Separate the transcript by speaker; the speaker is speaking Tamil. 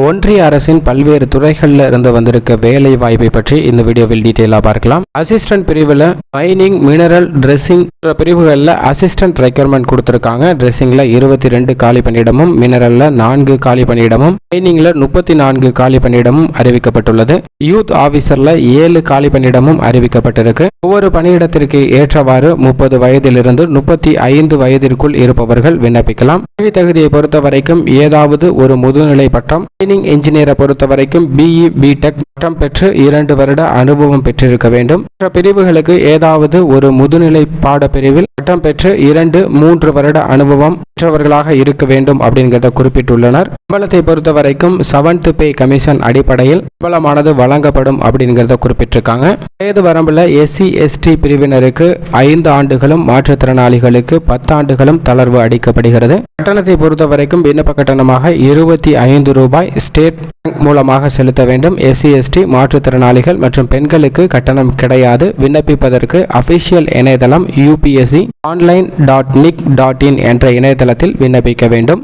Speaker 1: ஒன்றிய அரசின் பல்வேறு துறைகளில் இருந்து வந்திருக்க வேலை வாய்ப்பை பற்றி இந்த வீடியோவில் டீட்டெயிலாக பார்க்கலாம். அசிஸ்டன்ட் பிரிவில் மைனிங், மினரல், ட்ரெஸ்ஸிங் பிரிவுகளில் அசிஸ்டன்ட் ரெக்யர்மெண்ட் கொடுத்துருக்காங்க. ட்ரெஸ்ஸிங்கில் 22 காலி பணியிடமும், மினரலில் 4 காலி பணியிடமும், மைனிங்கில் 34 காலி பணியிடமும் அறிவிக்கப்பட்டுள்ளது. யூத் ஆஃபீஸரில் 7 காலி பணியிடமும் அறிவிக்கப்பட்டிருக்கு. ஒவ்வொரு பணியிடத்திற்கு ஏற்றவாறு 30 வயதிலிருந்து 35 வயதிற்குள் இருப்பவர்கள் விண்ணப்பிக்கலாம். கல்வி தகுதியை பொறுத்த வரைக்கும் ஏதாவது ஒரு முதுநிலை பட்டம், மைனிங் இன்ஜினியரை பொறுத்த வரைக்கும் BE, BTech பட்டம் பெற்று 2 வருட அனுபவம் பெற்றிருக்க வேண்டும். மற்ற பிரிவுகளுக்கு ஏதாவது ஒரு முதுநிலை பாடப்பிரிவில் பட்டம் பெற்று 2-3 வருட அனுபவம் பெற்றவர்களாக இருக்க வேண்டும் அப்படிங்கிறத குறிப்பிட்டுள்ளனர். சம்பளத்தை பொறுத்த வரைக்கும் 7th பே கமிஷன் அடிப்படையில் சம்பளமானது வழங்கப்படும் அப்படிங்கிறத குறிப்பிட்டிருக்காங்க. வயது வரம்புல SC, ST பிரிவினருக்கு 5 ஆண்டுகளும், மாற்றுத்திறனாளிகளுக்கு 10 ஆண்டுகளும் தளர்வு அளிக்கப்படுகிறது. கட்டணத்தை பொறுத்த வரைக்கும் விண்ணப்ப கட்டணமாக 25 ரூபாய் ஸ்டேட் பேங்க் மூலமாக செலுத்த வேண்டும். SC, ST, மாற்றுத்திறனாளிகள் மற்றும் பெண்களுக்கு கட்டணம் கிடையாது. விண்ணப்பிப்பதற்கு அபிஷியல் இணையதளம் UPSC online.nic.in என்ற இணையதளத்தில் விண்ணப்பிக்க வேண்டும்.